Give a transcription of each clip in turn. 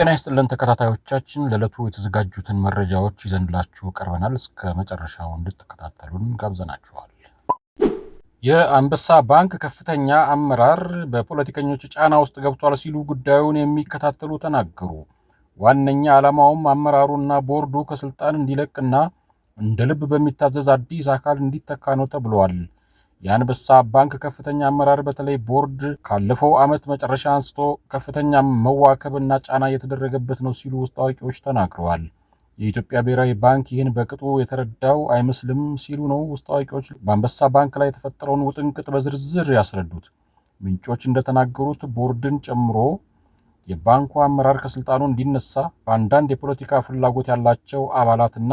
ጤና ይስጥልን ተከታታዮቻችን ለለቱ የተዘጋጁትን መረጃዎች ይዘንላችሁ ቀርበናል። እስከ መጨረሻው እንድትከታተሉን ጋብዘናችኋል። የአንበሳ ባንክ ከፍተኛ አመራር በፖለቲከኞች ጫና ውስጥ ገብቷል ሲሉ ጉዳዩን የሚከታተሉ ተናገሩ። ዋነኛ ዓላማውም አመራሩና ቦርዱ ከስልጣን እንዲለቅና እንደ ልብ በሚታዘዝ አዲስ አካል እንዲተካ ነው ተብሏል። የአንበሳ ባንክ ከፍተኛ አመራር በተለይ ቦርድ ካለፈው ዓመት መጨረሻ አንስቶ ከፍተኛ መዋከብና ጫና እየተደረገበት ነው ሲሉ ውስጥ አዋቂዎች ተናግረዋል። የኢትዮጵያ ብሔራዊ ባንክ ይህን በቅጡ የተረዳው አይመስልም ሲሉ ነው ውስጥ አዋቂዎች በአንበሳ ባንክ ላይ የተፈጠረውን ውጥንቅጥ በዝርዝር ያስረዱት። ምንጮች እንደተናገሩት ቦርድን ጨምሮ የባንኩ አመራር ከስልጣኑ እንዲነሳ በአንዳንድ የፖለቲካ ፍላጎት ያላቸው አባላትና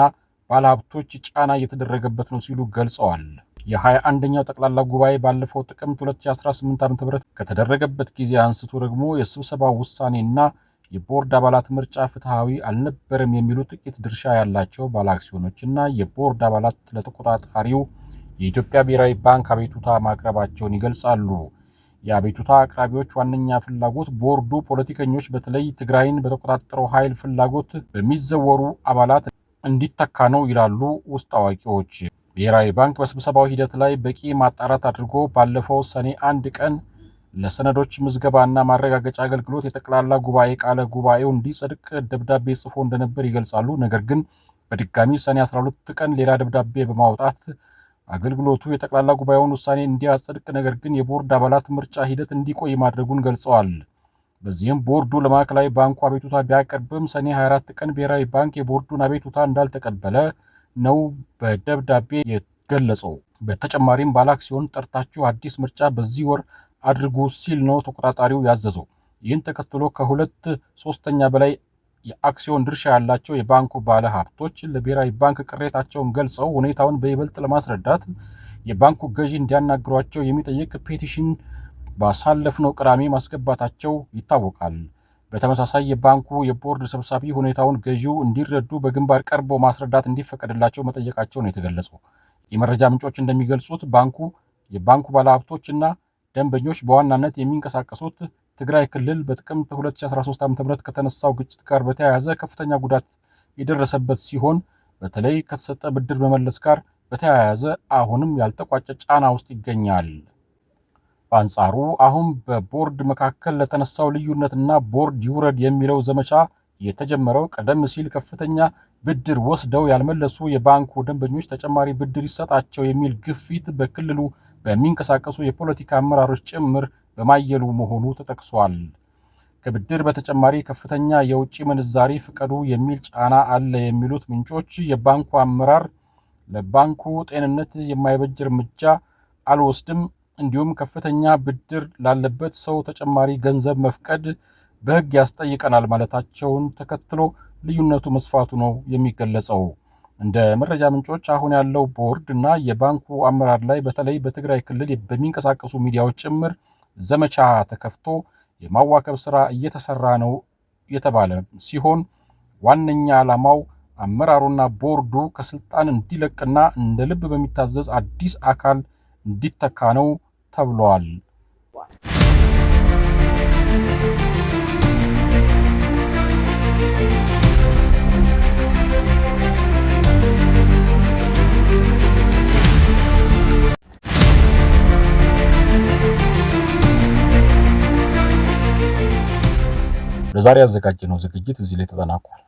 ባለሀብቶች ጫና እየተደረገበት ነው ሲሉ ገልጸዋል። የ21ኛው ጠቅላላ ጉባኤ ባለፈው ጥቅምት 2018 ዓ.ም ከተደረገበት ጊዜ አንስቶ ደግሞ የስብሰባው ውሳኔና የቦርድ አባላት ምርጫ ፍትሃዊ አልነበረም የሚሉ ጥቂት ድርሻ ያላቸው ባለአክሲዮኖችና የቦርድ አባላት ለተቆጣጣሪው የኢትዮጵያ ብሔራዊ ባንክ አቤቱታ ማቅረባቸውን ይገልጻሉ። የአቤቱታ አቅራቢዎች ዋነኛ ፍላጎት ቦርዱ ፖለቲከኞች በተለይ ትግራይን በተቆጣጠረው ኃይል ፍላጎት በሚዘወሩ አባላት እንዲተካ ነው ይላሉ ውስጥ አዋቂዎች። ብሔራዊ ባንክ በስብሰባው ሂደት ላይ በቂ ማጣራት አድርጎ ባለፈው ሰኔ 1 ቀን ለሰነዶች ምዝገባና ማረጋገጫ አገልግሎት የጠቅላላ ጉባኤ ቃለ ጉባኤው እንዲጸድቅ ደብዳቤ ጽፎ እንደነበር ይገልጻሉ። ነገር ግን በድጋሚ ሰኔ 12 ቀን ሌላ ደብዳቤ በማውጣት አገልግሎቱ የጠቅላላ ጉባኤውን ውሳኔ እንዲያጸድቅ ነገር ግን የቦርድ አባላት ምርጫ ሂደት እንዲቆይ ማድረጉን ገልጸዋል። በዚህም ቦርዱ ለማዕከላዊ ባንኩ አቤቱታ ቢያቀርብም ሰኔ 24 ቀን ብሔራዊ ባንክ የቦርዱን አቤቱታ እንዳልተቀበለ ነው በደብዳቤ የገለጸው። በተጨማሪም ባለአክሲዮን ጠርታችሁ አዲስ ምርጫ በዚህ ወር አድርጉ ሲል ነው ተቆጣጣሪው ያዘዘው። ይህን ተከትሎ ከ2/3 በላይ የአክሲዮን ድርሻ ያላቸው የባንኩ ባለ ሀብቶች ለብሔራዊ ባንክ ቅሬታቸውን ገልጸው ሁኔታውን በይበልጥ ለማስረዳት የባንኩ ገዢ እንዲያናግሯቸው የሚጠይቅ ፔቲሽን ባሳለፍነው ቅዳሜ ማስገባታቸው ይታወቃል። በተመሳሳይ የባንኩ የቦርድ ሰብሳቢ ሁኔታውን ገዢው እንዲረዱ በግንባር ቀርቦ ማስረዳት እንዲፈቀድላቸው መጠየቃቸው ነው የተገለጸው። የመረጃ ምንጮች እንደሚገልጹት የባንኩ ባለሀብቶችና ደንበኞች በዋናነት የሚንቀሳቀሱት ትግራይ ክልል በጥቅምት 2013 ዓ.ም ከተነሳው ግጭት ጋር በተያያዘ ከፍተኛ ጉዳት የደረሰበት ሲሆን በተለይ ከተሰጠ ብድር መመለስ ጋር በተያያዘ አሁንም ያልተቋጨ ጫና ውስጥ ይገኛል። በአንጻሩ አሁን በቦርድ መካከል ለተነሳው ልዩነትና ቦርድ ይውረድ የሚለው ዘመቻ የተጀመረው ቀደም ሲል ከፍተኛ ብድር ወስደው ያልመለሱ የባንኩ ደንበኞች ተጨማሪ ብድር ይሰጣቸው የሚል ግፊት በክልሉ በሚንቀሳቀሱ የፖለቲካ አመራሮች ጭምር በማየሉ መሆኑ ተጠቅሷል። ከብድር በተጨማሪ ከፍተኛ የውጭ ምንዛሪ ፍቀዱ የሚል ጫና አለ የሚሉት ምንጮች የባንኩ አመራር ለባንኩ ጤንነት የማይበጅ እርምጃ አልወስድም፣ እንዲሁም ከፍተኛ ብድር ላለበት ሰው ተጨማሪ ገንዘብ መፍቀድ በሕግ ያስጠይቀናል ማለታቸውን ተከትሎ ልዩነቱ መስፋቱ ነው የሚገለጸው። እንደ መረጃ ምንጮች አሁን ያለው ቦርድ እና የባንኩ አመራር ላይ በተለይ በትግራይ ክልል በሚንቀሳቀሱ ሚዲያዎች ጭምር ዘመቻ ተከፍቶ የማዋከብ ስራ እየተሰራ ነው የተባለ ሲሆን ዋነኛ ዓላማው አመራሩና ቦርዱ ከስልጣን እንዲለቅና እንደ ልብ በሚታዘዝ አዲስ አካል እንዲተካ ነው ተብሏል። ለዛሬ ያዘጋጀነው ዝግጅት እዚህ ላይ ተጠናቋል።